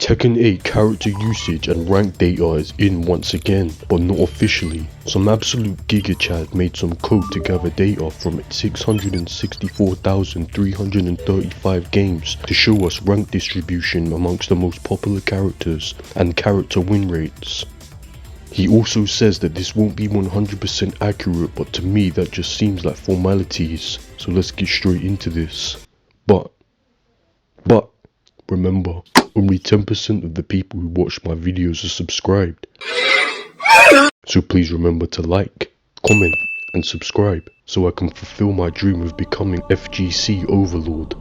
Tekken 8 character usage and rank data is in once again, but not officially. Some absolute giga chad made some code to gather data from 664,335 games to show us rank distribution amongst the most popular characters and character win rates. He also says that this won't be 100% accurate, but to me that just seems like formalities, so let's get straight into this. But remember, only 10% of the people who watch my videos are subscribed. So please remember to like, comment and subscribe so I can fulfill my dream of becoming FGC Overlord.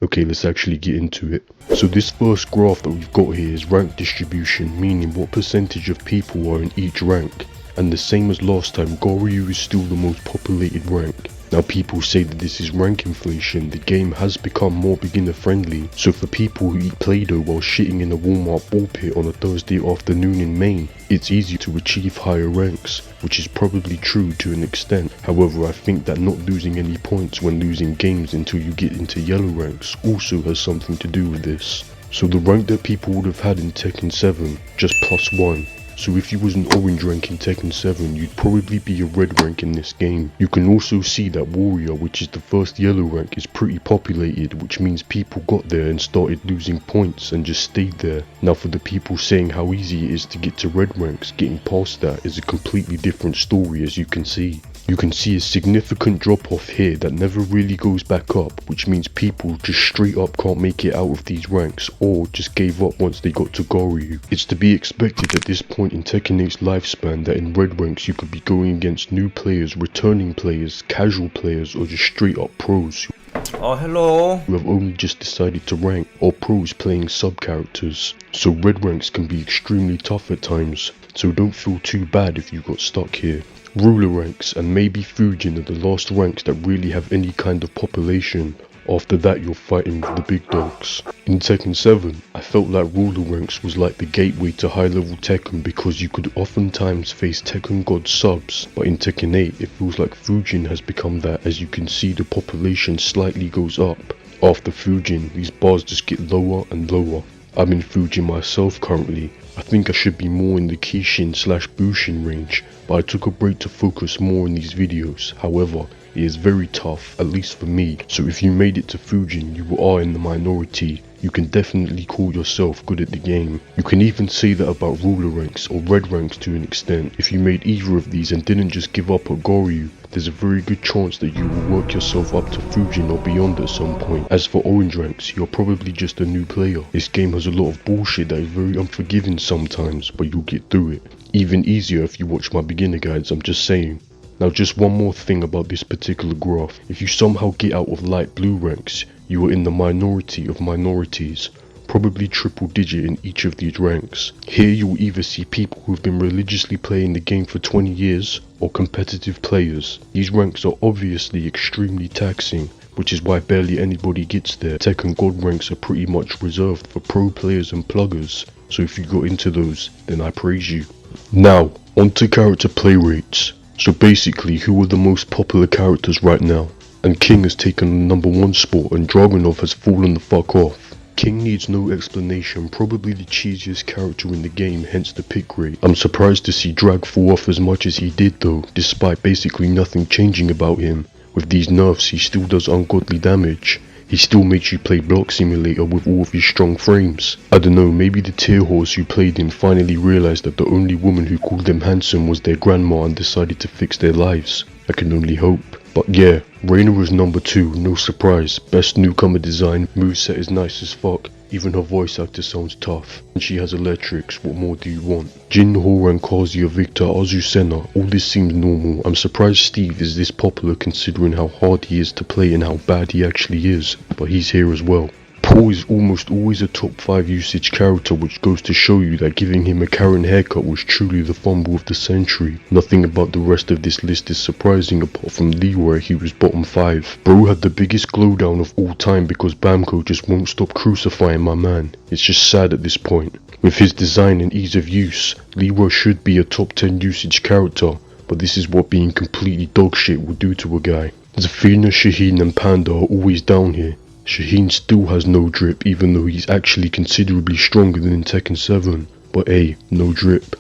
Okay, let's actually get into it. So this first graph that we've got here is rank distribution, meaning what percentage of people are in each rank. And the same as last time, Goryu is still the most populated rank. Now people say that this is rank inflation. The game has become more beginner friendly, so for people who eat Play-Doh while shitting in a Walmart ball pit on a Thursday afternoon in Maine, it's easy to achieve higher ranks, which is probably true to an extent. However, I think that not losing any points when losing games until you get into yellow ranks also has something to do with this. So the rank that people would have had in Tekken 7, just +1. So if you was an orange rank in Tekken 7, you'd probably be a red rank in this game. You can also see that Warrior, which is the first yellow rank, is pretty populated, which means people got there and started losing points and just stayed there. Now for the people saying how easy it is to get to red ranks, getting past that is a completely different story, as you can see. You can see a significant drop off here that never really goes back up, which means people just straight up can't make it out of these ranks or just gave up once they got to Goryu. It's to be expected at this point in Tekken 8's lifespan that in red ranks you could be going against new players, returning players, casual players or just straight up pros hello. who have only just decided to rank, or pros playing sub characters. So red ranks can be extremely tough at times, so don't feel too bad if you got stuck here. Ruler ranks and maybe Fujin are the last ranks that really have any kind of population. After that you're fighting with the big dogs. In Tekken 7, I felt like ruler ranks was like the gateway to high level Tekken because you could oftentimes face Tekken God subs, but in Tekken 8 it feels like Fujin has become that. As you can see, the population slightly goes up. After Fujin, these bars just get lower and lower. I'm in Fujin myself currently. I think I should be more in the Kishin/Bushin range, but I took a break to focus more on these videos. However, it is very tough, at least for me, so if you made it to Fujin, you are in the minority. You can definitely call yourself good at the game. You can even say that about ruler ranks or red ranks to an extent. If you made either of these and didn't just give up at Goryu, there's a very good chance that you will work yourself up to Fujin or beyond at some point. As for orange ranks, you're probably just a new player. This game has a lot of bullshit that is very unforgiving sometimes, but you'll get through it. Even easier if you watch my beginner guides, I'm just saying. Now just one more thing about this particular graph. If you somehow get out of light blue ranks, you are in the minority of minorities, probably triple digit in each of these ranks. Here you will either see people who have been religiously playing the game for 20 years or competitive players. These ranks are obviously extremely taxing, which is why barely anybody gets there. Tekken God ranks are pretty much reserved for pro players and pluggers, so if you got into those, then I praise you. Now, onto character play rates. So basically, who are the most popular characters right now? And King has taken the #1 spot and Dragunov has fallen the fuck off. King needs no explanation, probably the cheesiest character in the game, hence the pick rate. I'm surprised to see Drag fall off as much as he did though, despite basically nothing changing about him. With these nerfs he still does ungodly damage. He still makes you play Block Simulator with all of his strong frames. I don't know, maybe the tier whores who played him finally realized that the only woman who called them handsome was their grandma and decided to fix their lives. I can only hope. But yeah, Reina is #2, no surprise. Best newcomer design, moveset is nice as fuck. Even her voice actor sounds tough. And she has electrics, what more do you want? Jin, Horan, Kazuya, Victor, Azucena, all this seems normal. I'm surprised Steve is this popular considering how hard he is to play and how bad he actually is, but he's here as well. Paul is almost always a top 5 usage character, which goes to show you that giving him a Karen haircut was truly the fumble of the century. Nothing about the rest of this list is surprising apart from Leroy, he was bottom 5. Bro had the biggest glow down of all time because Bamco just won't stop crucifying my man. It's just sad at this point. With his design and ease of use, Leroy should be a top 10 usage character, but this is what being completely dogshit will do to a guy. Zafina, Shaheen and Panda are always down here. Shaheen still has no drip even though he's actually considerably stronger than in Tekken 7, but hey, no drip.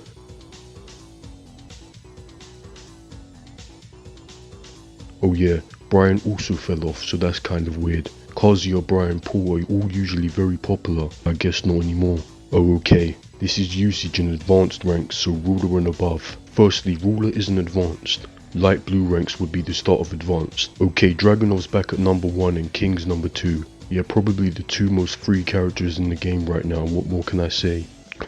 Oh yeah, Bryan also fell off, so that's kind of weird. Kazuya, Bryan, Paul are all usually very popular, I guess not anymore. Oh okay, this is usage in advanced ranks, so ruler and above. Firstly, ruler isn't advanced. Light blue ranks would be the start of advanced. Okay, Dragunov's back at number 1 and King's number 2. Yeah, probably the two most free characters in the game right now, what more can I say?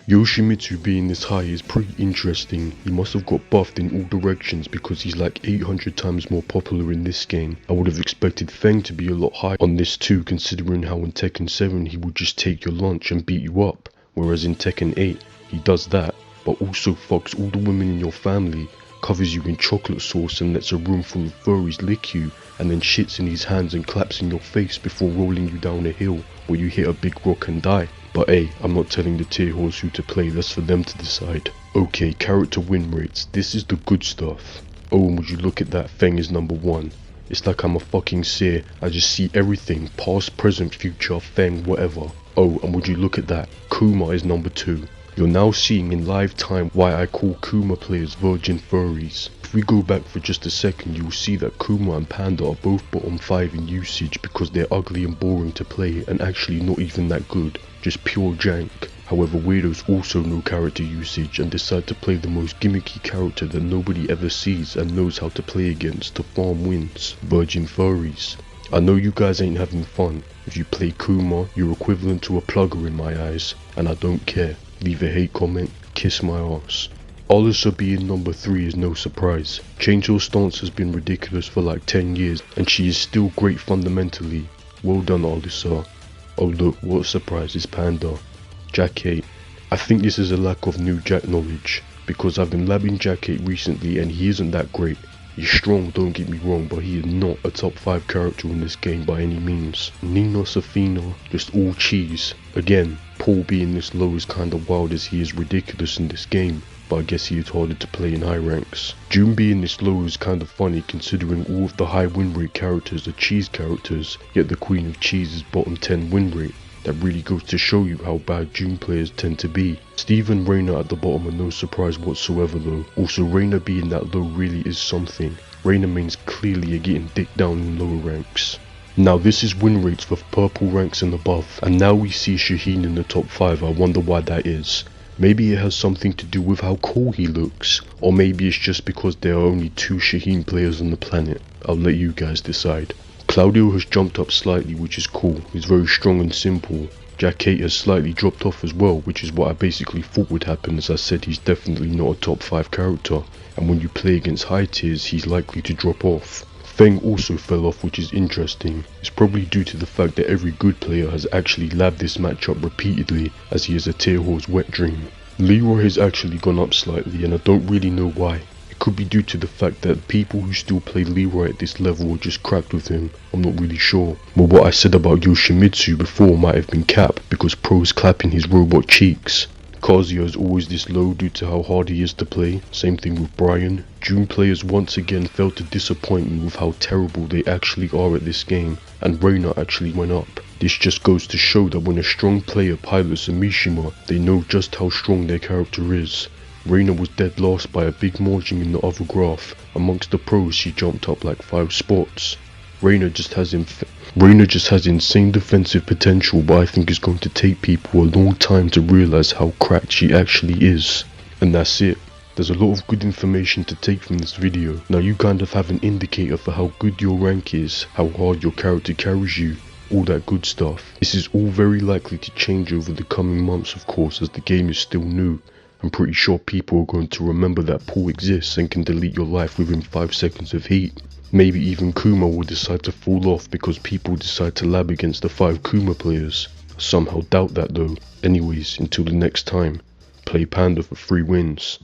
Yoshimitsu being this high is pretty interesting. He must have got buffed in all directions because he's like 800 times more popular in this game. I would have expected Feng to be a lot higher on this too, considering how in Tekken 7 he would just take your lunch and beat you up, whereas in Tekken 8 he does that, but also fucks all the women in your family, covers you in chocolate sauce and lets a room full of furries lick you, and then shits in his hands and claps in your face before rolling you down a hill where you hit a big rock and die. But hey, I'm not telling the tier horse who to play, that's for them to decide. Okay, character win rates, this is the good stuff. Oh, and would you look at that, Feng is number 1. It's like I'm a fucking seer, I just see everything, past, present, future, Feng, whatever. Oh, and would you look at that, Kuma is number 2. You're now seeing in live time why I call Kuma players virgin furries. If we go back for just a second, you'll see that Kuma and Panda are both bottom 5 in usage because they're ugly and boring to play and actually not even that good, just pure jank. However, weirdos also know character usage and decide to play the most gimmicky character that nobody ever sees and knows how to play against to farm wins, virgin furries. I know you guys ain't having fun. If you play Kuma, you're equivalent to a plugger in my eyes, and I don't care. Leave a hate comment, kiss my ass. Alyssa being number 3 is no surprise. Chainsaw stance has been ridiculous for like 10 years and she is still great fundamentally. Well done Alyssa. Oh look, what a surprise is Panda. Jack 8. I think this is a lack of new Jack knowledge, because I've been labbing Jack 8 recently and he isn't that great. He's strong, don't get me wrong, but he is not a top 5 character in this game by any means. Nina, Safina, just all cheese. Again, Paul being this low is kinda wild as he is ridiculous in this game, but I guess he is harder to play in high ranks. June being this low is kinda funny considering all of the high win rate characters are cheese characters, yet the Queen of Cheese is bottom 10 win rate. That really goes to show you how bad June players tend to be. Steve and Reina at the bottom are no surprise whatsoever though. Also Reina being that low really is something. Reina means clearly you're getting dicked down in lower ranks. Now this is win rates for purple ranks and above, and now we see Shaheen in the top 5, I wonder why that is. Maybe it has something to do with how cool he looks, or maybe it's just because there are only 2 Shaheen players on the planet. I'll let you guys decide. Claudio has jumped up slightly, which is cool, he's very strong and simple. Jack 8 has slightly dropped off as well, which is what I basically thought would happen, as I said he's definitely not a top 5 character, and when you play against high tiers he's likely to drop off. Feng also fell off, which is interesting. It's probably due to the fact that every good player has actually labbed this matchup repeatedly, as he is a tier horse wet dream. Leroy has actually gone up slightly and I don't really know why. It could be due to the fact that people who still play Leroy at this level are just cracked with him, I'm not really sure. But what I said about Yoshimitsu before might have been cap, because pros clapping his robot cheeks. Kazuya is always this low due to how hard he is to play, same thing with Bryan. June players once again failed to disappoint me with how terrible they actually are at this game, and Reina actually went up. This just goes to show that when a strong player pilots a Mishima, they know just how strong their character is. Reina was dead last by a big margin in the other graph. Amongst the pros she jumped up like 5 spots. Reina just has insane defensive potential, but I think it's going to take people a long time to realize how cracked she actually is. And that's it. There's a lot of good information to take from this video. Now you kind of have an indicator for how good your rank is, how hard your character carries you, all that good stuff. This is all very likely to change over the coming months of course, as the game is still new. I'm pretty sure people are going to remember that Paul exists and can delete your life within 5 seconds of heat. Maybe even Kuma will decide to fall off because people decide to lab against the 5 Kuma players. I somehow doubt that though. Anyways, until the next time, play Panda for 3 wins.